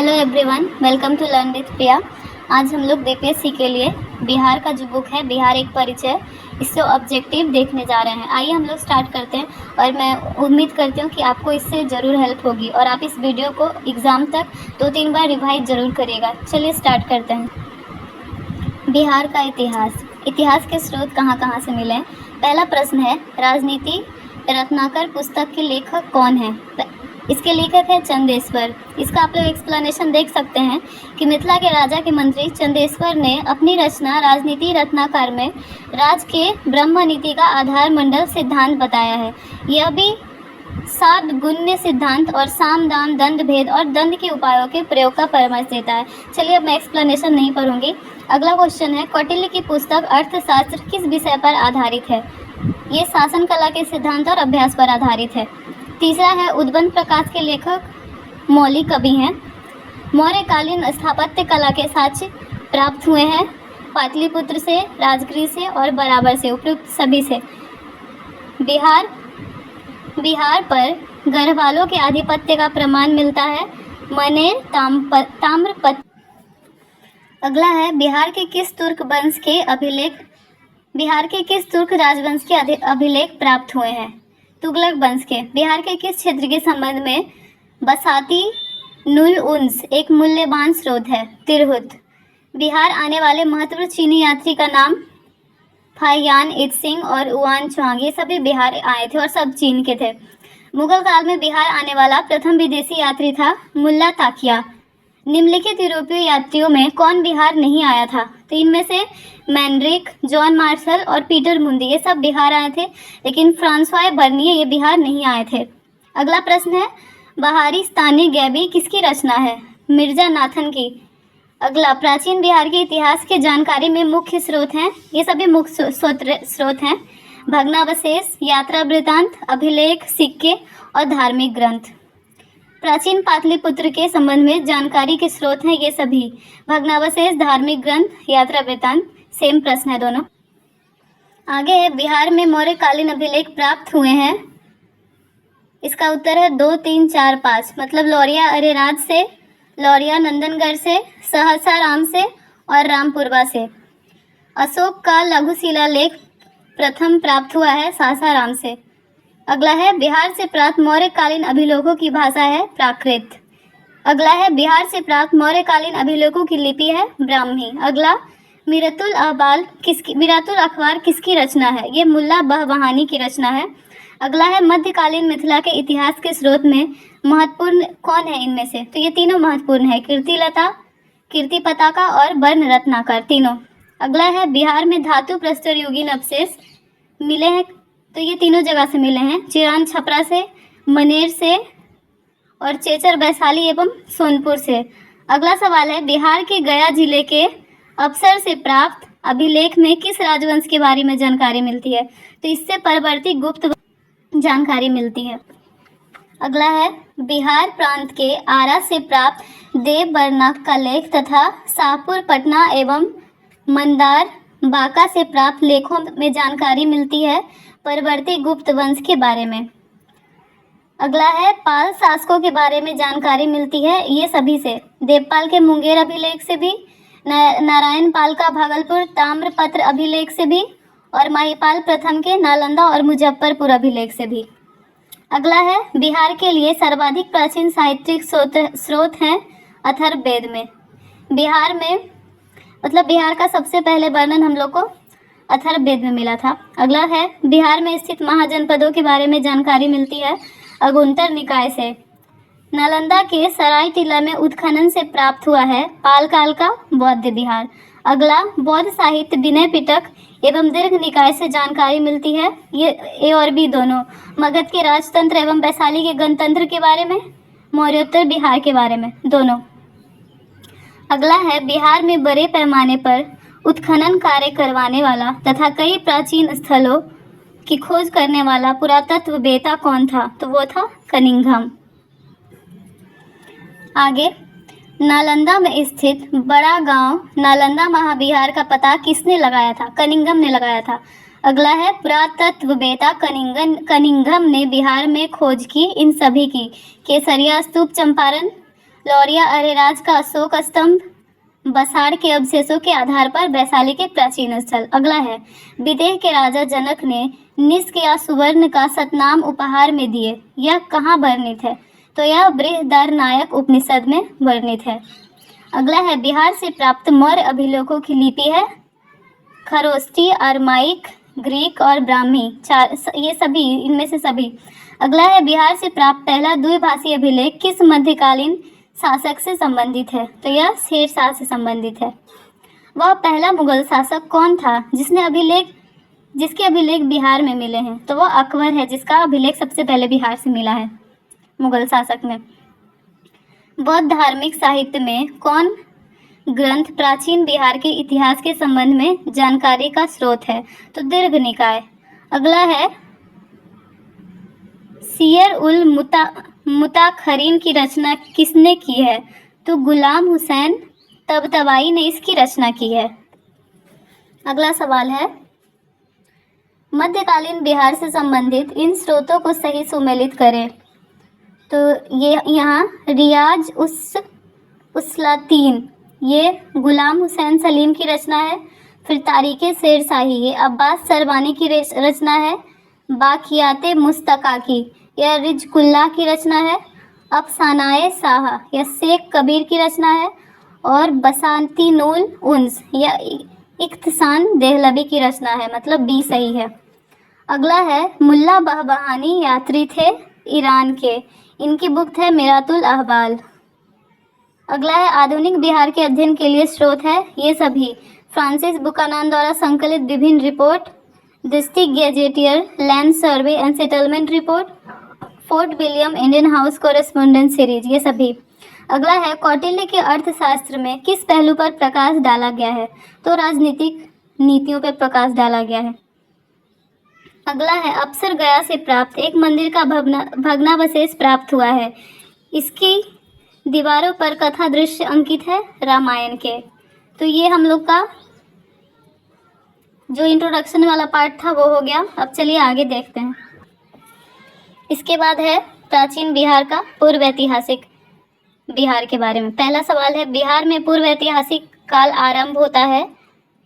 Hello everyone, welcome to learn with Priya. आज हम लोग बीपीएससी के लिए बिहार का जो बुक है बिहार एक परिचय, इससे ऑब्जेक्टिव देखने जा रहे हैं। आइए हम लोग स्टार्ट करते हैं और मैं उम्मीद करती हूँ कि आपको इससे ज़रूर हेल्प होगी और आप इस वीडियो को एग्ज़ाम तक 2-3 बार रिवाइज ज़रूर करिएगा। चलिए स्टार्ट करते हैं। बिहार का इतिहास के स्रोत कहाँ कहाँ से मिले हैं। पहला प्रश्न है, राजनीति रत्नाकर पुस्तक के लेखक कौन है। इसके लेखक है चंदेश्वर। इसका आप लोग एक्सप्लेनेशन देख सकते हैं कि मिथिला के राजा के मंत्री चंदेश्वर ने अपनी रचना राजनीति रत्नाकर में राज के ब्रह्म नीति का आधार मंडल सिद्धांत बताया है। यह भी 7 गुण्य सिद्धांत और साम दाम दंड भेद और दंड के उपायों के प्रयोग का परामर्श देता है। चलिए अब मैं एक्सप्लेनेशन नहीं पढ़ूंगी। अगला क्वेश्चन है, कौटिल्य की पुस्तक अर्थशास्त्र किस विषय पर आधारित है। ये शासन कला के सिद्धांत और अभ्यास पर आधारित है। तीसरा है, उद्बंध प्रकाश के लेखक मौलिक कवि हैं। मौर्यकालीन स्थापत्य कला के साक्ष्य प्राप्त हुए हैं पाटलिपुत्र से, राजगृह से और बराबर से, उपयुक्त सभी से। बिहार पर गढ़वालों के आधिपत्य का प्रमाण मिलता है मनेर ताम्रपत्र। अगला है, बिहार के किस तुर्क राजवंश के अभिलेख प्राप्त हुए हैं। तुगलक वंश के। बिहार के किस क्षेत्र के संबंध में बसाती नुल उन्स एक मूल्यवान स्रोत है। तिरहुत। बिहार आने वाले महत्वपूर्ण चीनी यात्री का नाम फाहियान इत्सिंग और उआन च्वांग, ये सभी बिहार आए थे और सब चीन के थे। मुगल काल में बिहार आने वाला प्रथम विदेशी यात्री था मुल्ला ताकिया। निम्नलिखित यूरोपीय यात्रियों में कौन बिहार नहीं आया था। तो इनमें से मैंड्रिक, जॉन मार्शल और पीटर मुंदी, ये सब बिहार आए थे, लेकिन फ्रांसवाय बर्निए ये बिहार नहीं आए थे। अगला प्रश्न है, बहारिस्तानी गैबी किसकी रचना है। मिर्जा नाथन की। अगला, प्राचीन बिहार के इतिहास की जानकारी में मुख्य स्रोत हैं, ये सभी मुख्य स्रोत हैं भग्नावशेष, यात्रा वृत्तांत, अभिलेख, सिक्के और धार्मिक ग्रंथ। प्राचीन पाटलिपुत्र के संबंध में जानकारी के स्रोत हैं ये सभी भग्नावशेष, धार्मिक ग्रंथ, यात्रा वृत्तांत। सेम प्रश्न है दोनों। आगे है, बिहार में मौर्यकालीन अभिलेख प्राप्त हुए हैं। इसका उत्तर है 2, 3, 4, 5। मतलब लौरिया अरेराज से, लौरिया नंदनगढ़ से, सहसाराम से और रामपुरवा से। अशोक का लघु शिलालेख प्रथम प्राप्त हुआ है सासाराम से। अगला है, बिहार से प्राप्त मौर्यकालीन अभिलेखों की भाषा है प्राकृत। अगला है, बिहार से प्राप्त मौर्यकालीन अभिलेखों की लिपि है ब्राह्मी। अगला, मिरतुल अखबार किसकी रचना है। ये मुल्ला बहबहानी की रचना है। अगला है, मध्यकालीन मिथिला के इतिहास के स्रोत में महत्वपूर्ण कौन है इनमें से। तो ये तीनों महत्वपूर्ण है, कीर्ति पताका और वर्ण रत्नाकर, तीनों। अगला है, बिहार में धातु प्रस्तर युगीन अवशेष मिले हैं। तो ये तीनों जगह से मिले हैं, चिरान छपरा से, मनेर से और चेचर वैशाली एवं सोनपुर से। अगला सवाल है, बिहार के गया जिले के अफसर से प्राप्त अभिलेख में किस राजवंश के बारे में जानकारी मिलती है। तो इससे परवर्ती गुप्त जानकारी मिलती है। अगला है, बिहार प्रांत के आरा से प्राप्त देवबर्मक का लेख तथा शाहपुर, पटना एवं मंदार, बांका से प्राप्त लेखों में जानकारी मिलती है परवर्ती गुप्त वंश के बारे में। अगला है, पाल शासकों के बारे में जानकारी मिलती है ये सभी से, देवपाल के मुंगेर अभिलेख से भी, नारायण पाल का भागलपुर ताम्रपत्र अभिलेख से भी और महिपाल प्रथम के नालंदा और मुजफ्फरपुर अभिलेख से भी। अगला है, बिहार के लिए सर्वाधिक प्राचीन साहित्यिक स्रोत हैं अथर्ववेद में। बिहार में मतलब बिहार का सबसे पहले वर्णन हम लोग को अथर्ववेद में मिला था। अगला है, बिहार में स्थित महाजनपदों के बारे में जानकारी मिलती है अगुंतर निकाय से। नालंदा के सराय टीला में उत्खनन से प्राप्त हुआ है पाल काल का बौद्ध विहार। अगला, बौद्ध साहित्य विनय पिटक एवं दीर्घ निकाय से जानकारी मिलती है, ये ए और बी दोनों, मगध के राजतंत्र एवं वैशाली के गणतंत्र के बारे में, मौर्योत्तर बिहार के बारे में, दोनों। अगला है, बिहार में बड़े पैमाने पर उत्खनन कार्य करवाने वाला तथा कई प्राचीन स्थलों की खोज करने वाला पुरातत्ववेत्ता कौन था। तो वो था कनिंघम। आगे, नालंदा में स्थित बड़ा गांव नालंदा महाविहार का पता किसने लगाया था। कनिंघम ने लगाया था। अगला है, पुरातत्ववेत्ता कनिंघम ने बिहार में खोज की इन सभी की। केसरिया स्तूप चंपारण, लौरिया अरेराज का अशोक स्तंभ, बसाड़ के अवशेषों के आधार पर वैशाली के प्राचीन स्थल। अगला है, विदेह के राजा जनक ने निष्क या सुवर्ण का सतनाम उपहार में दिए, यह कहाँ वर्णित है? तो यह बृहदारण्यक उपनिषद में वर्णित है। अगला है, बिहार से प्राप्त मौर्य अभिलेखों की लिपि है खरोष्ठी, अरमाइक, ग्रीक और ब्राह्मी, ये सभी, इनमें से सभी। अगला है, बिहार से प्राप्त पहला द्विभाषी अभिलेख किस मध्यकालीन शासक से संबंधित है? तो यह शेरशाह से संबंधित है। वह पहला मुगल शासक कौन था जिसके अभिलेख बिहार में मिले हैं? तो वह अकबर है, जिसका अभिलेख सबसे पहले बिहार से मिला है मुगल शासक में। बौद्ध धार्मिक साहित्य में कौन ग्रंथ प्राचीन बिहार के इतिहास के संबंध में जानकारी का स्रोत है? तो दीर्घ निकाय। अगला है, सियर उल मुताखरीन की रचना किसने की है? तो गुलाम हुसैन तबतबाई ने इसकी रचना की है। अगला सवाल है, मध्यकालीन बिहार से संबंधित इन स्रोतों को सही सुमेलित करें। तो ये यहाँ रियाज उसलातीन, ये गुलाम हुसैन सलीम की रचना है। फिर तारीख़े शेरशाही, ये अब्बास सरवानी की रचना है। बाक़ियाते मुस्तक़ा की, यह रिजकुल्लाह की रचना है। अफसानाए शाह, यह शेख कबीर की रचना है। और बसातीनुल उन्स, यह इख्तिसान देहलवी की रचना है, मतलब बी सही है। अगला है, मुल्ला बहबहानी यात्री थे ईरान के, इनकी बुक है मिरातुल अहवाल। अगला है, आधुनिक बिहार के अध्ययन के लिए स्रोत है ये सभी: फ्रांसिस बुकानन द्वारा संकलित विभिन्न report, district gazetteer, land survey and settlement report, fort William Indian house correspondence series, ये सभी। अगला है, कौटिल्य के अर्थशास्त्र में किस पहलू पर प्रकाश डाला गया है? तो राजनीतिक नीतियों पर प्रकाश डाला गया है। अगला है, अप्सर गया से प्राप्त एक मंदिर का भग्नावशेष प्राप्त हुआ है, इसकी दीवारों पर कथा दृश्य अंकित है रामायण के। तो ये हम लोग का जो इंट्रोडक्शन वाला पार्ट था वो हो गया। अब चलिए आगे देखते हैं। इसके बाद है प्राचीन बिहार का पूर्व ऐतिहासिक बिहार के बारे में। पहला सवाल है, बिहार में पूर्व ऐतिहासिक काल आरंभ होता है?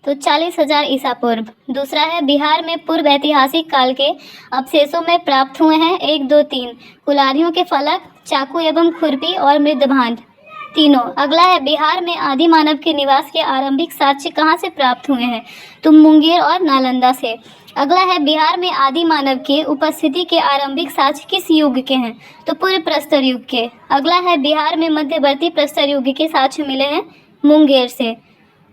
तो 40,000 ईसा पूर्व। दूसरा है, बिहार में पूर्व ऐतिहासिक काल के अवशेषों में प्राप्त हुए हैं 1, 2, 3 कुल्हाड़ियों के फलक, चाकू एवं खुरपी और मृदभांड, तीनों। अगला है, बिहार में आदि मानव के निवास के आरंभिक साक्ष्य कहाँ से प्राप्त हुए हैं? तो मुंगेर और नालंदा से। अगला है, बिहार में आदि मानव के उपस्थिति के आरंभिक साक्ष्य किस युग के हैं? तो पूर्व प्रस्तर युग के। अगला है, बिहार में मध्यवर्ती प्रस्तर युग के साक्ष्य मिले हैं मुंगेर से।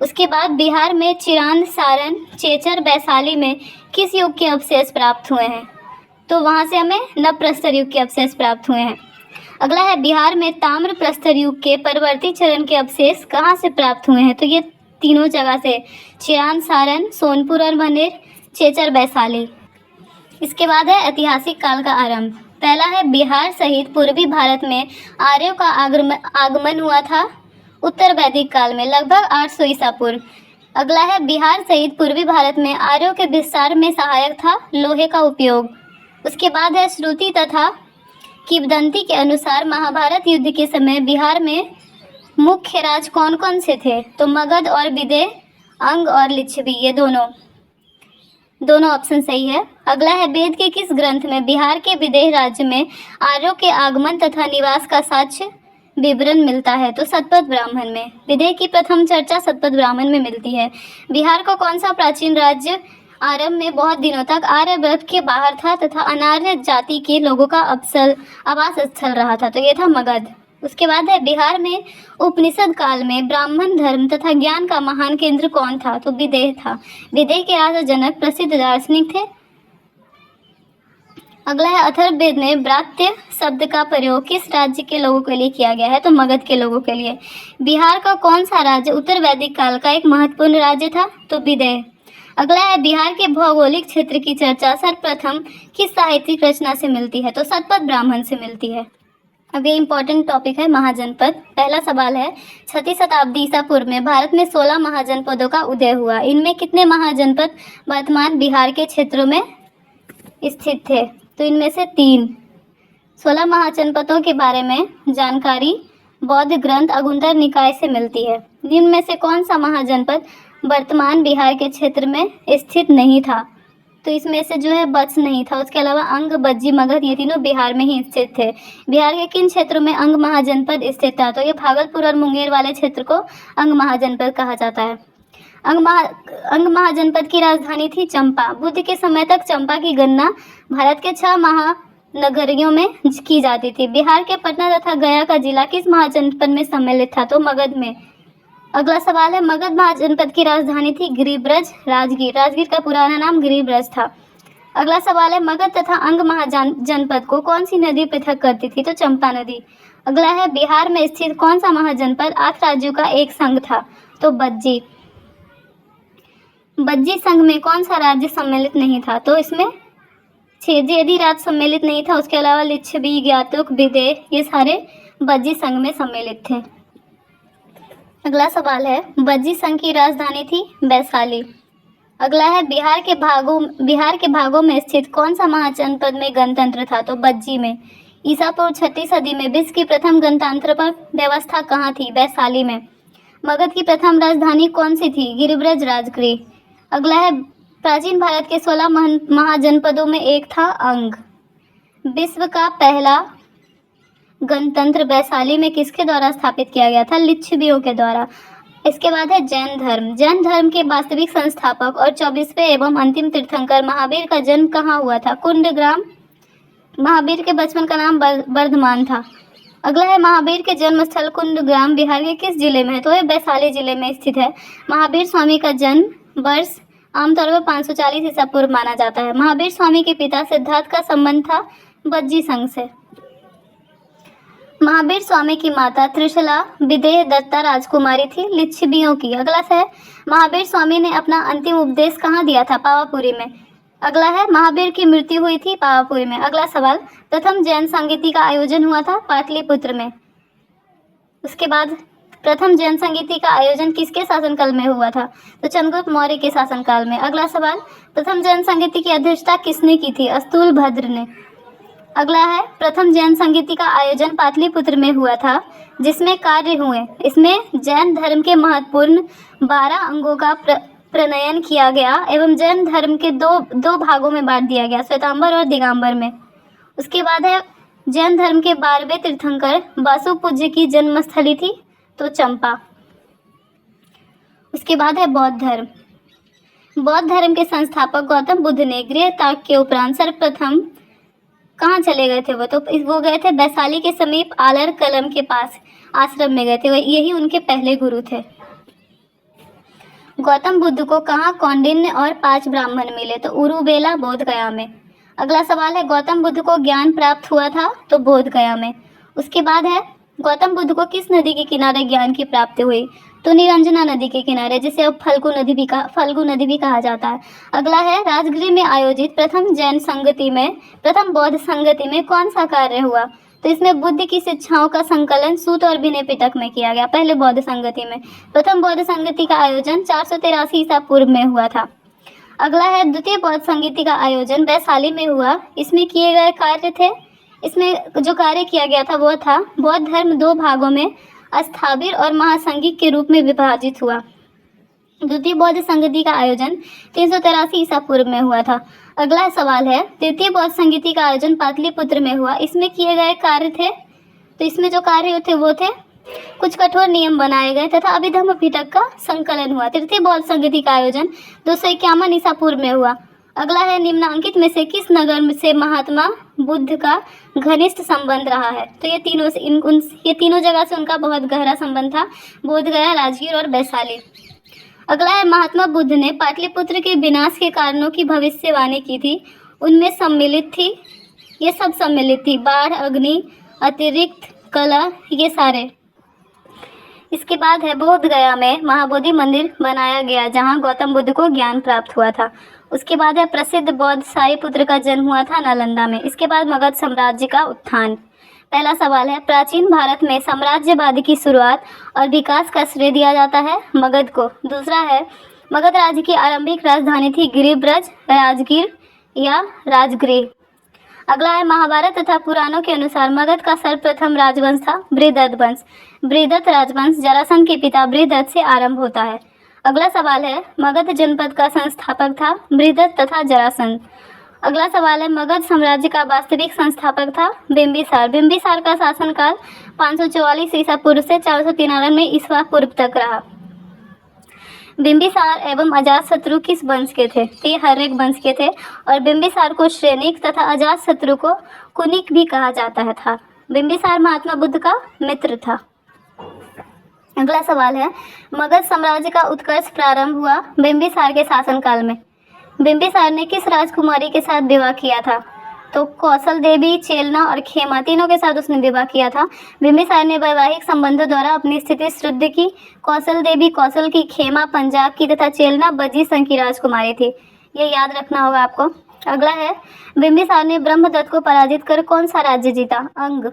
उसके बाद बिहार में चिरांद, सारण, चेचर, वैशाली में किस युग के अवशेष प्राप्त हुए हैं? तो वहाँ से हमें नव प्रस्तर युग के अवशेष प्राप्त हुए हैं। अगला है, बिहार में ताम्र प्रस्तर युग के परवर्ती चरण के अवशेष कहाँ से प्राप्त हुए हैं? तो ये तीनों जगह से, चिरांद, सारण, सोनपुर और मनेर, चेचर, वैशाली। इसके बाद है ऐतिहासिक काल का आरंभ। पहला है, बिहार सहित पूर्वी भारत में आर्यों का आगमन हुआ था उत्तर वैदिक काल में, लगभग 800 ईसा पूर्व। अगला है, बिहार सहित पूर्वी भारत में आर्यों के विस्तार में सहायक था लोहे का उपयोग। उसके बाद है, श्रुति तथा किंवदंती के अनुसार महाभारत युद्ध के समय बिहार में मुख्य राज कौन कौन से थे? तो मगध और विदेह, अंग और लिच्छवी, ये दोनों ऑप्शन सही है। अगला है, वेद के किस ग्रंथ में बिहार के विदेह राज्य में आर्यों के आगमन तथा निवास का साक्ष्य विवरण मिलता है? तो शतपथ ब्राह्मण में। विदेह की प्रथम चर्चा शतपथ ब्राह्मण में मिलती है। बिहार का कौन सा प्राचीन राज्य आरंभ में बहुत दिनों तक आर्यव्रत के बाहर था तथा अनार्य जाति के लोगों का आवास स्थल रहा था? तो ये था मगध। उसके बाद है, बिहार में उपनिषद काल में ब्राह्मण धर्म तथा ज्ञान का महान केंद्र कौन था? तो विदेह था। विदेह के राजा जनक प्रसिद्ध दार्शनिक थे। अगला है, अथर्ववेद में ब्रात्य शब्द का प्रयोग किस राज्य के लोगों के लिए किया गया है? तो मगध के लोगों के लिए। बिहार का कौन सा राज्य उत्तर वैदिक काल का एक महत्वपूर्ण राज्य था? तो विदेह। अगला है, बिहार के भौगोलिक क्षेत्र की चर्चा सर्वप्रथम किस साहित्यिक रचना से मिलती है? तो शतपथ ब्राह्मण से मिलती है। अब ये इंपॉर्टेंट टॉपिक है महाजनपद। पहला सवाल है, 6वीं शताब्दी ईसा पूर्व में भारत में 16 महाजनपदों का उदय हुआ। इनमें कितने महाजनपद वर्तमान बिहार के क्षेत्रों में स्थित थे? तो इनमें से 3। 16 महाजनपदों के बारे में जानकारी बौद्ध ग्रंथ अगुंतर निकाय से मिलती है। निम्न में से कौन सा महाजनपद वर्तमान बिहार के क्षेत्र में स्थित नहीं था? तो इसमें से जो है बत्स नहीं था। उसके अलावा अंग, बज्जी, मगध ये तीनों बिहार में ही स्थित थे। बिहार के किन क्षेत्रों में अंग महाजनपद स्थित था? तो ये भागलपुर और मुंगेर वाले क्षेत्र को अंग महाजनपद कहा जाता है। अंग महाजनपद की राजधानी थी चंपा। बुद्ध के समय तक चंपा की गणना भारत के 6 महानगरियों में की जाती थी। बिहार के पटना तथा गया का जिला किस महाजनपद में सम्मिलित था? तो मगध में। अगला सवाल है, मगध महाजनपद की राजधानी थी गिरिब्रज, राजगीर। राजगीर का पुराना नाम गिरिब्रज था। अगला सवाल है, मगध तथा अंग महाजनपद को कौन सी नदी पृथक करती थी? तो चंपा नदी। अगला है, बिहार में स्थित कौन सा महाजनपद 8 राज्यों का एक संघ था? तो बज्जी। बज्जी संघ में कौन सा राज्य सम्मिलित नहीं था? तो इसमें छेदी राज्य सम्मिलित नहीं था। उसके अलावा लिच्छवी, ज्ञातुक, विदेह ये सारे बज्जी संघ में सम्मिलित थे। अगला सवाल है, बज्जी संघ की राजधानी थी वैशाली। अगला है, बिहार के भागों में स्थित कौन सा महाजनपद में गणतंत्र था? तो बज्जी में। ईसा पूर्व 6वीं सदी में विश्व की प्रथम गणतंत्र पर व्यवस्था कहाँ थी? वैशाली में। मगध की प्रथम राजधानी कौन सी थी? गिरिब्रज, राजगृह। अगला है, प्राचीन भारत के 16 महाजनपदों में एक था अंग। विश्व का पहला गणतंत्र वैशाली में किसके द्वारा स्थापित किया गया था? लिच्छवियों के द्वारा। इसके बाद है जैन धर्म। जैन धर्म के वास्तविक संस्थापक और 24वें एवं अंतिम तीर्थंकर महावीर का जन्म कहाँ हुआ था? कुंडग्राम। महावीर के बचपन का नाम वर्धमान था। अगला है, महावीर के जन्म स्थल कुंडग्राम बिहार के किस जिले में है? तो यह वैशाली जिले में स्थित है। महावीर स्वामी का जन्म वर्ष आमतौर पर 540 ईसा पूर्व माना जाता है। महावीर स्वामी के पिता सिद्धार्थ का संबंध था बज्जी संघ से। महावीर स्वामी की माता त्रिशला विदेह दत्ता राजकुमारी थी लिच्छवियों की। अगला है, महावीर स्वामी ने अपना अंतिम उपदेश कहाँ दिया था? पावापुरी में। अगला है, महावीर की मृत्यु हुई थी पावापुरी में। अगला सवाल, प्रथम जैन संगीति का आयोजन हुआ था पाटलिपुत्र में। उसके बाद प्रथम जैन संगीति का आयोजन किसके शासनकाल में हुआ था? तो चंद्रगुप्त मौर्य के शासनकाल में। अगला सवाल, प्रथम जैन संगीति की अध्यक्षता किसने की थी? स्थूलभद्र ने। अगला है, प्रथम जैन संगीति का आयोजन पाटलिपुत्र में हुआ था, जिसमें कार्य हुए। इसमें जैन धर्म के महत्वपूर्ण 12 अंगों का प्रणयन किया गया एवं जैन धर्म के दो भागों में बांट दिया गया, श्वेतांबर और दिगंबर में। उसके बाद है, जैन धर्म के 12वें तीर्थंकर वासु पूज्य की जन्मस्थली थी तो चंपा। उसके बाद है बौद्ध धर्म। बौद्ध धर्म के संस्थापक गौतम बुद्ध ने गृह त्याग के उपरांत सर्वप्रथम कहाँ चले गए थे? वो गए थे वैशाली के समीप आलर कलम के पास आश्रम में गए थे। यही उनके पहले गुरु थे। गौतम बुद्ध को कहाँ कौंडिन्य और 5 ब्राह्मण मिले? तो उरुबेला, बोध गया में। अगला सवाल है, गौतम बुद्ध को ज्ञान प्राप्त हुआ था तो बोध गया में। उसके बाद है, गौतम बुद्ध को किस नदी के किनारे ज्ञान की प्राप्ति हुई? तो निरंजना नदी के किनारे, जिसे अब फल्गु नदी भी कहा जाता है। अगला है, राजगृह में आयोजित प्रथम बौद्ध संगति में कौन सा कार्य हुआ? तो इसमें बुद्ध की शिक्षाओं का संकलन सूत और विनय पिटक में किया गया। पहले बौद्ध संगति में। प्रथम बौद्ध संगति का आयोजन 483 ईसा पूर्व में हुआ था। अगला है, द्वितीय बौद्ध संगति का आयोजन वैशाली में हुआ। इसमें किए गए कार्य थे, इसमें जो कार्य किया गया था वो था, बौद्ध धर्म 2 भागों में अस्थाविर और महासंघिक के रूप में विभाजित हुआ। द्वितीय बौद्ध संगति का आयोजन 383 ईसा पूर्व में हुआ था। अगला सवाल है, तृतीय बौद्ध संगति का आयोजन पाटलिपुत्र में हुआ। इसमें किए गए कार्य थे, तो इसमें जो कार्य थे वो थे, कुछ कठोर नियम बनाए गए तथा अभिधम्म पिटक का संकलन हुआ। तृतीय बौद्ध संगति का आयोजन 251 ईसा पूर्व में हुआ। अगला है, निम्नांकित में से किस नगर से महात्मा बुद्ध का घनिष्ठ संबंध रहा है? तो ये तीनों जगह से उनका बहुत गहरा संबंध था, बोध गया, राजगीर और वैशाली। अगला है, महात्मा बुद्ध ने पाटलिपुत्र के विनाश के कारणों की भविष्यवाणी की थी। उनमें ये सब सम्मिलित थी, बाढ़, अग्नि, अतिरिक्त कलह, ये सारे। इसके बाद है, बोध गया में महाबोधि मंदिर बनाया गया, जहां गौतम बुद्ध को ज्ञान प्राप्त हुआ था। उसके बाद है, प्रसिद्ध बौद्ध सारिपुत्र का जन्म हुआ था नालंदा में। इसके बाद मगध साम्राज्य का उत्थान। पहला सवाल है, प्राचीन भारत में साम्राज्यवाद की शुरुआत और विकास का श्रेय दिया जाता है मगध को। दूसरा है, मगध राज्य की आरंभिक राजधानी थी गिरिब्रज, राजगीर या राजगृह। अगला है महाभारत तथा पुराणों के अनुसार मगध का सर्वप्रथम राजवंश था बृहदत्त वंश। बृहदत्त राजवंश जरासंध के पिता बृहदत्त से आरंभ होता है। अगला सवाल है मगध जनपद का संस्थापक था बृहदत्त तथा जरासंध। अगला सवाल है मगध साम्राज्य का वास्तविक संस्थापक था बिंबिसार। बिंबिसार का शासनकाल 544 ईसा पूर्व से 493 ईसा पूर्व तक रहा। बिंबिसार एवं अजातशत्रु किस वंश के थे? ये हर्यक वंश के थे और बिंबिसार को श्रेनिक तथा अजातशत्रु को कुनिक भी कहा जाता था। बिंबिसार महात्मा बुद्ध का मित्र था। अगला सवाल है मगध साम्राज्य का उत्कर्ष प्रारंभ हुआ बिंबिसार के शासनकाल में। बिंबिसार ने किस राजकुमारी के साथ विवाह किया था? तो कौशल देवी, चेलना और खेमा तीनों के साथ उसने विवाह किया था। बिंबिसार ने वैवाहिक संबंधों द्वारा अपनी स्थिति सुदृढ़ की। कौशल देवी कौशल की, खेमा पंजाब की तथा चेलना बज्जी संघ की राजकुमारी थी। ये याद रखना होगा आपको। अगला है बिंबिसार ने ब्रह्मदत्त को पराजित कर कौन सा राज्य जीता? अंग।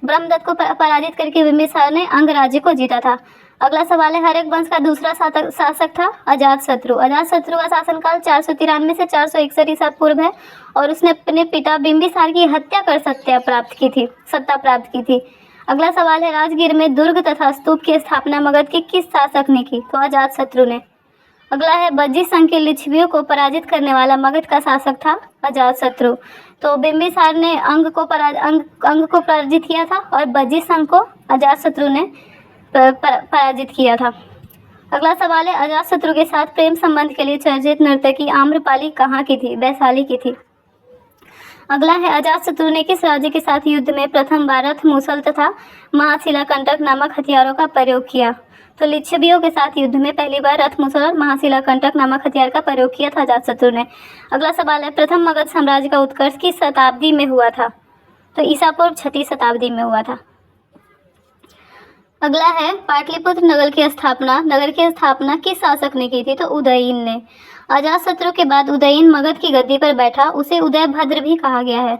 ब्रह्मदत्त को पराजित करके बिंबिसार ने अंग राज्य को जीता था। अगला सवाल है हर्यक वंश का दूसरा शासक था अजातशत्रु। अजातशत्रु का शासनकाल 493 से 461 ईसा पूर्व है और उसने अपने पिता बिंबिसार की हत्या कर सत्ता प्राप्त की थी। अगला सवाल है राजगीर में दुर्ग तथा स्तूप की स्थापना मगध के किस शासक ने की? तो अजातशत्रु ने। अगला है बज्जी संघ के लिच्छवियों को पराजित करने वाला मगध का शासक था अजातशत्रु। तो बिंबिसार ने अंग को पराजित किया था और बज्जी संघ को अजातशत्रु ने पराजित किया था। अगला सवाल है अजातशत्रु के साथ प्रेम संबंध के लिए चर्चित नर्तकी आम्रपाली कहाँ की थी? वैशाली की थी। अगला है अजातशत्रु ने किस राज्य के साथ युद्ध में प्रथम बार रथ, मूसल तथा महाशिलाकंटक नामक हथियारों का प्रयोग किया? तो लिच्छवियों के साथ युद्ध में पहली बार रथ, मूसल और महाशिलाकंटक नामक हथियार का प्रयोग किया था अजातशत्रु ने। अगला सवाल है प्रथम मगध साम्राज्य का उत्कर्ष किस शताब्दी में हुआ था? तो ईसा पूर्व 6वीं शताब्दी में हुआ था। अगला है पाटलिपुत्र नगर की स्थापना किस शासक ने की थी? तो उदयीन ने। अजातशत्रु के बाद उदयीन मगध की गद्दी पर बैठा, उसे उदयभद्र भी कहा गया है।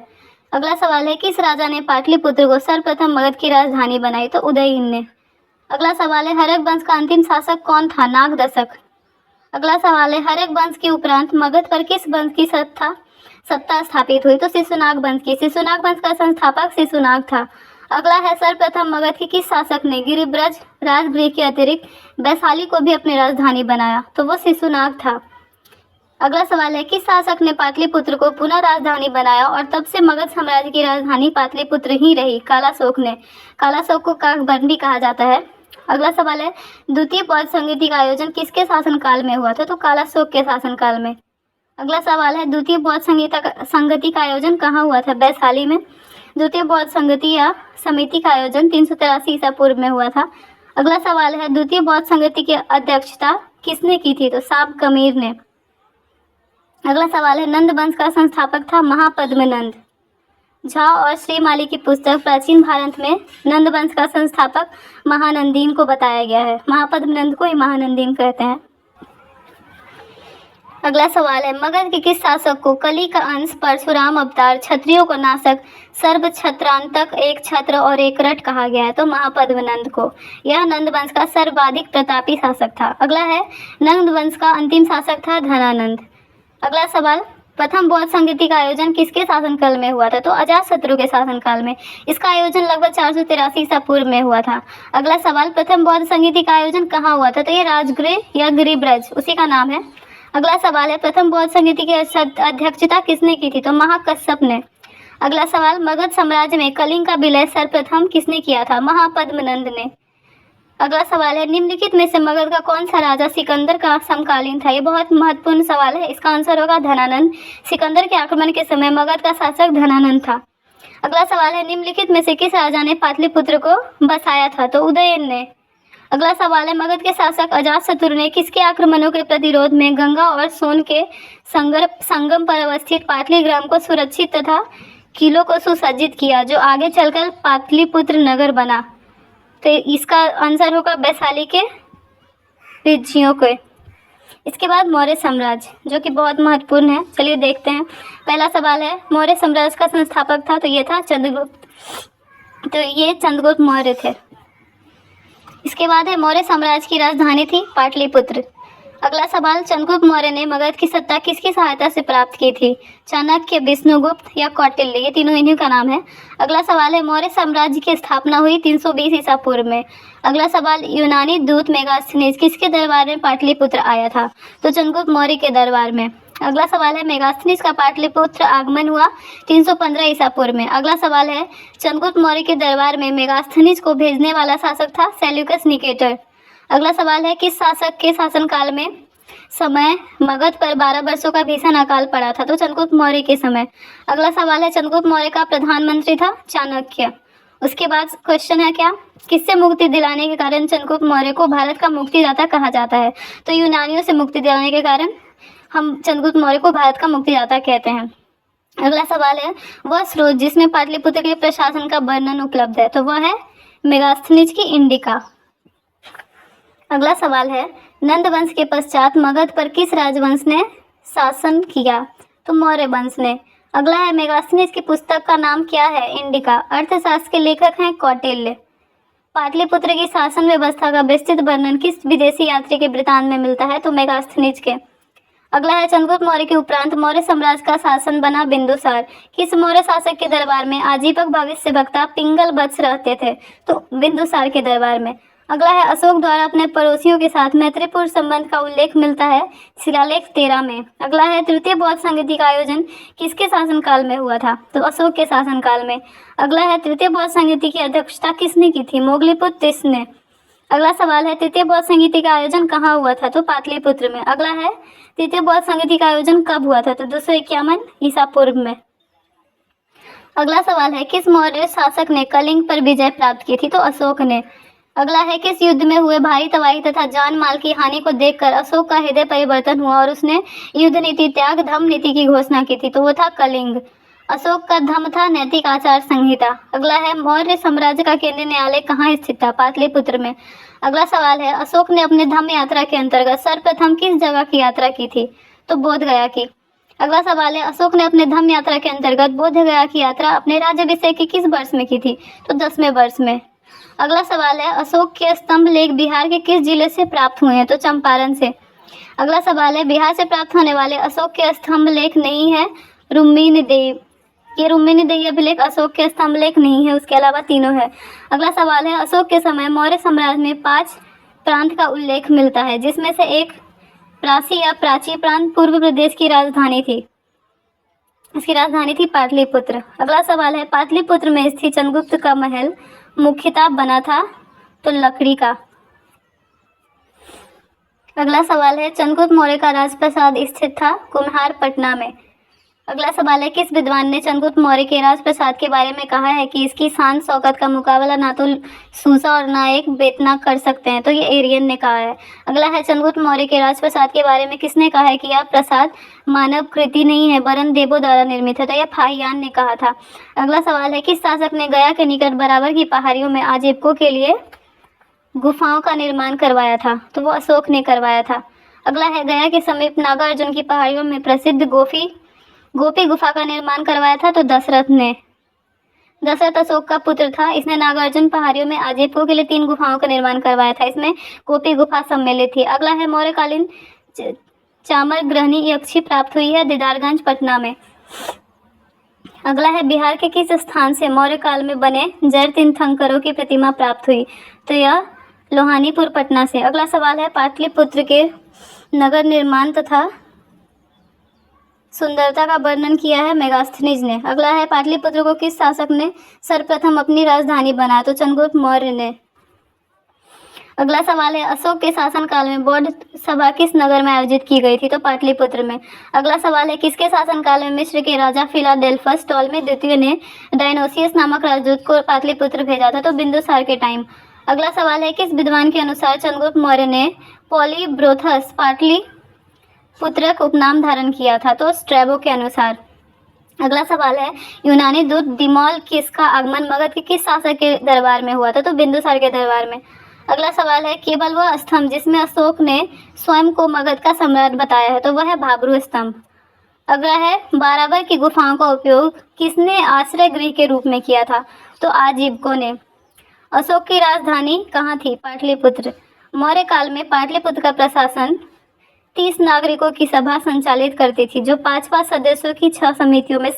अगला सवाल है किस राजा ने पाटलिपुत्र को सर्वप्रथम मगध की राजधानी बनाई? तो उदयीन ने। अगला सवाल है हर्यक वंश का अंतिम शासक कौन था? नागदशक। अगला सवाल है हर्यक वंश के उपरांत मगध पर किस वंश की सत्ता स्थापित हुई? तो शिशुनाग वंश की। शिशुनाग वंश का संस्थापक शिशुनाग था। अगला है सर्वप्रथम मगध के किस शासक ने गिरिब्रज राजगृह के अतिरिक्त वैशाली को भी अपनी राजधानी बनाया? तो वो शिशुनाग था। अगला सवाल है किस शासक ने पाटलिपुत्र को पुनः राजधानी बनाया और तब से मगध साम्राज्य की राजधानी पाटलिपुत्र ही रही? कालाशोक ने। कालाशोक को काकभट्ट भी कहा जाता है। अगला सवाल है द्वितीय बौद्ध संगति का आयोजन किसके शासनकाल में हुआ था? तो कालाशोक के शासनकाल में। अगला सवाल है द्वितीय बौद्ध संगति का आयोजन कहाँ हुआ था? वैशाली में। द्वितीय बौद्ध संगति या समिति का आयोजन 383 ईसा पूर्व में हुआ था। अगला सवाल है द्वितीय बौद्ध संगति की अध्यक्षता किसने की थी? तो साब कमीर ने। अगला सवाल है नंद वंश का संस्थापक था महापद्मनंद। झा और श्रीमाली की पुस्तक प्राचीन भारत में नंद वंश का संस्थापक महानंदीन को बताया गया है। महापद्मनंद को ही महानंदीन कहते हैं। अगला सवाल है मगध के किस शासक को कली का अंश, परशुराम अवतार, क्षत्रियों को नाशक, सर्व छत्रांतक, एक छत्र और एक रट कहा गया है? तो महापद्मनंद को। यह नंद वंश का सर्वाधिक प्रतापी शासक था। अगला है नंद वंश का अंतिम शासक था धनानंद। अगला सवाल प्रथम बौद्ध संगति का आयोजन किसके शासनकाल में हुआ था? तो अजातशत्रु के शासनकाल में। इसका आयोजन लगभग 483 ईसा पूर्व में हुआ था। अगला सवाल प्रथम बौद्ध संगति का आयोजन कहाँ हुआ था? तो ये राजगृह या गिरिब्रज उसी का नाम है। अगला सवाल है प्रथम बौद्ध संगति की अध्यक्षता किसने की थी? तो महाकश्यप ने। अगला सवाल मगध साम्राज्य में कलिंग का विलय सर्वप्रथम किसने किया था? महापद्मनंद ने। अगला सवाल है निम्नलिखित में से मगध का कौन सा राजा सिकंदर का समकालीन था? ये बहुत महत्वपूर्ण सवाल है। इसका आंसर होगा धनानंद। सिकंदर के आक्रमण के समय मगध का शासक धनानंद था। अगला सवाल है निम्नलिखित में से किस राजा ने पाटलिपुत्र को बसाया था? तो उदयन ने। अगला सवाल है मगध के शासक अजातशत्रु ने किसके आक्रमणों के प्रतिरोध में गंगा और सोन के संगम पर अवस्थित पाटलिग्राम को सुरक्षित तथा किलों को सुसज्जित किया जो आगे चलकर पाटलिपुत्र नगर बना? तो इसका आंसर होगा वैशाली के रिज्जियों के। इसके बाद मौर्य साम्राज्य जो कि बहुत महत्वपूर्ण है। चलिए देखते हैं। पहला सवाल है मौर्य साम्राज्य का संस्थापक था? तो ये था चंद्रगुप्त। तो ये चंद्रगुप्त मौर्य थे। इसके बाद है मौर्य साम्राज्य की राजधानी थी पाटलिपुत्र। अगला सवाल, चंद्रगुप्त मौर्य ने मगध की सत्ता किसकी सहायता से प्राप्त की थी? चाणक्य, विष्णुगुप्त या कौटिल्य, ये तीनों इन्हीं का नाम है। अगला सवाल है, मौर्य साम्राज्य की स्थापना हुई 320 ईसा पूर्व में। अगला सवाल, यूनानी दूत मेगास्थनीज किसके दरबार में पाटलिपुत्र आया था? तो चंद्रगुप्त मौर्य के दरबार में। अगला सवाल है, मेगास्थनीज का पाटलिपुत्र आगमन हुआ 315 ईसा पूर्व में। अगला सवाल है, चंद्रगुप्त मौर्य के दरबार में मेगास्थनीज को भेजने वाला शासक था सेल्यूकस निकेटर। अगला सवाल है, किस शासक के शासनकाल में समय मगध पर 12 वर्षों का भीषण अकाल पड़ा था? तो चंद्रगुप्त मौर्य के समय। अगला सवाल है, चंद्रगुप्त मौर्य का प्रधानमंत्री था चाणक्य। उसके बाद क्वेश्चन है क्या, किससे मुक्ति दिलाने के कारण चंद्रगुप्त मौर्य को भारत का मुक्तिदाता कहा जाता है? तो यूनानियों से मुक्ति दिलाने के कारण हम चंद्रगुप्त मौर्य को भारत का मुक्तिदाता कहते हैं। अगला सवाल है, वह स्रोत जिसमें पाटलिपुत्र के प्रशासन का वर्णन उपलब्ध है? तो वह है मेगास्थनीज की इंडिका। अगला सवाल है, नंद वंश के पश्चात मगध पर किस राजवंश ने शासन किया? तो मौर्य वंश ने। अगला है, मेगास्थनीज की पुस्तक का नाम क्या है? इंडिका। अर्थशास्त्र के लेखक हैं कौटिल्य। पाटलिपुत्र की शासन व्यवस्था का विस्तृत वर्णन किस विदेशी यात्री के वृत्तांत में मिलता है? तो मेगास्थनीज के। अगला है, चंद्रगुप्त मौर्य के उपरांत मौर्य साम्राज्य का शासन बना बिंदुसार। किस मौर्य शासक के दरबार में आजीवक भविष्यवक्ता पिंगल वत्स रहते थे? तो बिंदुसार के दरबार में। अगला है, अशोक द्वारा अपने पड़ोसियों के साथ मैत्रीपूर्ण संबंध का उल्लेख मिलता है शिलालेख 13 में। अगला है, तृतीय बौद्ध संगति का आयोजन किसके शासनकाल में हुआ था? तो अशोक के शासनकाल में। अगला है, तृतीय बौद्ध संगति की अध्यक्षता किसने की थी? मोगलीपुत्र तीसरे ने। अगला सवाल है, तृतीय बौद्ध संगति का आयोजन कहाँ हुआ था? तो पाटलिपुत्र में। अगला है, तृतीय बौद्ध संगति का आयोजन कब हुआ था? तो 251 ईसा पूर्व में। अगला सवाल है, किस मौर्य शासक ने कलिंग पर विजय प्राप्त की थी? तो अशोक ने। अगला है, किस युद्ध में हुए भारी तबाही तथा जान माल की हानि को देखकर अशोक का हृदय परिवर्तन हुआ और उसने युद्ध नीति त्याग धम्म नीति की घोषणा की थी? तो वो था कलिंग। अशोक का धम्म था नैतिक आचार संहिता। अगला है, मौर्य साम्राज्य का केंद्रीय न्यायालय कहाँ स्थित था? पाटलिपुत्र में। अगला सवाल है, अशोक ने अपने धम्म यात्रा के अंतर्गत सर्वप्रथम किस जगह की यात्रा की थी? तो बोध गया की। अगला सवाल है, अशोक ने अपने धम्म यात्रा के अंतर्गत बोध गया की यात्रा अपने राज्याभिषेक के किस वर्ष में की थी? तो 10वें वर्ष में। अगला सवाल है, अशोक के स्तंभ लेख बिहार के किस जिले से प्राप्त हुए हैं? तो चंपारण से। अगला सवाल है, बिहार से प्राप्त होने वाले अशोक के स्तंभ लेख नहीं है रुक्मिणीदेवी। ये रुक्मिणीदेवी अभिलेख अशोक के स्तंभ लेख नहीं है, उसके अलावा तीनों है। अगला सवाल है, अशोक के समय मौर्य साम्राज्य में 5 प्रांत का उल्लेख मिलता है, जिसमें से एक प्राची या प्राची प्रांत पूर्व प्रदेश की राजधानी थी। इसकी राजधानी थी पाटलिपुत्र। अगला सवाल है, पाटलिपुत्र में स्थित चंद्रगुप्त का महल मुख्यतः बना था? तो लकड़ी का। अगला सवाल है, चंद्रगुप्त मौर्य का राजप्रासाद स्थित था कुम्हारपटना में। अगला सवाल है, किस विद्वान ने चंद्रगुप्त मौर्य के राजप्रासाद के बारे में कहा है कि इसकी शान शौकत का मुकाबला ना तो सूसा और ना एक बेतना कर सकते हैं? तो ये एरियन ने कहा है। अगला है, चंद्रगुप्त मौर्य के राजप्रासाद के बारे में किसने कहा है कि यह प्रासाद मानव कृति नहीं है वरन देवों द्वारा निर्मित है? तो यह फाहियान ने कहा था। अगला सवाल है, किस शासक ने गया के निकट बराबर की पहाड़ियों में आजीविकों के लिए गुफाओं का निर्माण करवाया था? तो वो अशोक ने करवाया था। अगला है, गया के समीप नागार्जुन की पहाड़ियों में प्रसिद्ध गोपी गुफा का निर्माण करवाया था? तो दशरथ ने। दशरथ अशोक का पुत्र था। इसने नागार्जुन पहाड़ियों में आजीविकों के लिए 3 गुफाओं का निर्माण करवाया था। इसमें गोपी गुफा सम्मिलित थी। अगला है, मौर्यकालीन चामर ग्रहणी यक्षी प्राप्त हुई है दीदारगंज पटना में। अगला है, बिहार के किस स्थान से मौर्य काल में बने जैन तीर्थंकरों की प्रतिमा प्राप्त हुई? तो यह लोहानीपुर पटना से। अगला सवाल है, पाटलिपुत्र के नगर निर्माण तथा सुंदरता का वर्णन किया है मेगास्थनीज ने। अगला है, पाटलिपुत्र को किस शासक ने सर्वप्रथम अपनी राजधानी बनाया? तो चंद्रगुप्त मौर्य ने। अगला सवाल है, अशोक के शासनकाल में बौद्ध सभा किस नगर में आयोजित की गई थी? तो पाटलिपुत्र में। अगला सवाल है, किसके शासनकाल में मिस्र के राजा फिलाडेल्फस टॉलमी द्वितीय ने डायनोसियस नामक राजदूत को पाटलिपुत्र भेजा था? तो बिंदुसार के टाइम। अगला सवाल है, किस विद्वान के अनुसार चंद्रगुप्त मौर्य ने पॉलीब्रोथस पाटलिपुत्र का उपनाम धारण किया था? तो स्ट्रैबो के अनुसार। अगला सवाल है, यूनानी दूत दिमोल किसका आगमन मगध के किस शासक के दरबार में हुआ था? तो बिंदुसार के दरबार में। अगला सवाल है, केवल वह स्तंभ जिसमें अशोक ने स्वयं को मगध का सम्राट बताया है? तो वह है भाब्रू स्तंभ। अगला है, बाराबर की गुफाओं का उपयोग किसने आश्रय गृह के रूप में किया था? तो आजीविकों ने। अशोक की राजधानी कहाँ थी? पाटलिपुत्र। मौर्य काल में पाटलिपुत्र का प्रशासन 30 नागरिकों की सभा संचालित करती थी, जो 5 सदस्यों की 6 समितियों में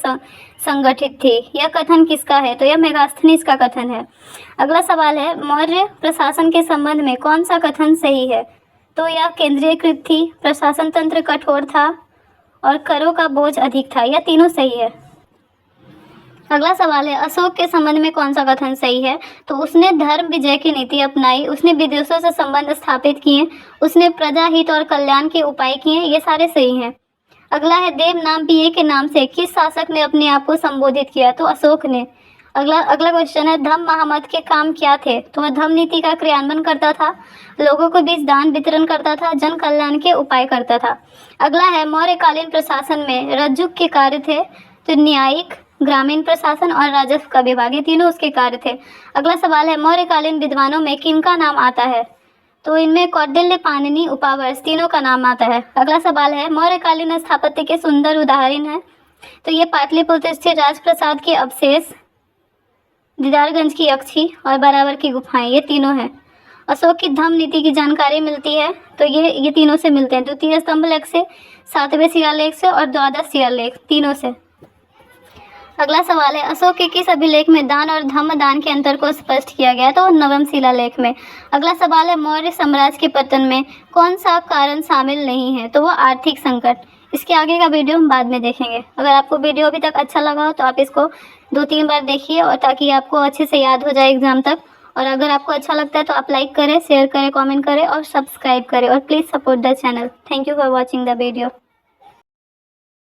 संगठित थी। यह कथन किसका है? तो यह मेगास्थनीज का कथन है। अगला सवाल है, मौर्य प्रशासन के संबंध में कौन सा कथन सही है? तो यह केंद्रीयकृत थी, प्रशासन तंत्र कठोर था और करों का बोझ अधिक था। यह तीनों सही है। अगला सवाल है, अशोक के संबंध में कौन सा कथन सही है? तो उसने धर्म विजय की नीति अपनाई, उसने विदेशों से संबंध स्थापित किए, उसने प्रजा हित और कल्याण के उपाय किए। ये सारे सही हैं। अगला है, देव नाम पिए के नाम से किस शासक ने अपने आप को संबोधित किया? तो अशोक ने। अगला क्वेश्चन है, धम्म महामत के काम क्या थे? तो वह धम्म नीति का क्रियान्वयन करता था, लोगों को बीच दान वितरण करता था, जन कल्याण के उपाय करता था। अगला है, मौर्यकालीन प्रशासन में रज्जुक के कार्य थे, तो न्यायिक, ग्रामीण प्रशासन और राजस्व का विभाग, ये तीनों उसके कार्य थे। अगला सवाल है, मौर्यकालीन विद्वानों में किनका नाम आता है? तो इनमें कौटिल्य, पाणिनि, उपावर्ष तीनों का नाम आता है। अगला सवाल है, मौर्यकालीन स्थापत्य के सुंदर उदाहरण है? तो ये पाटलिपुत्र स्थित राजप्रसाद के अवशेष, दीदारगंज की अक्षी और बराबर की गुफाएं, ये तीनों हैं। अशोक की धम्म नीति की जानकारी मिलती है, तो ये तीनों से मिलते हैं, द्वितीय स्तंभ लेख से, 7वें शिलालेख से और द्वादश शिलालेख, तीनों से। अगला सवाल है, अशोक के किस अभिलेख में दान और धम्म दान के अंतर को स्पष्ट किया गया? तो 9वें शिलालेख में। अगला सवाल है, मौर्य साम्राज्य के पतन में कौन सा कारण शामिल नहीं है? तो वो आर्थिक संकट। इसके आगे का वीडियो हम बाद में देखेंगे। अगर आपको वीडियो अभी तक अच्छा लगा हो तो आप इसको 2-3 बार देखिए, और ताकि आपको अच्छे से याद हो जाए एग्जाम तक। और अगर आपको अच्छा लगता है तो आप लाइक करें, शेयर करें, कमेंट करें और सब्सक्राइब करें, और please support the channel. Thank you for watching the video.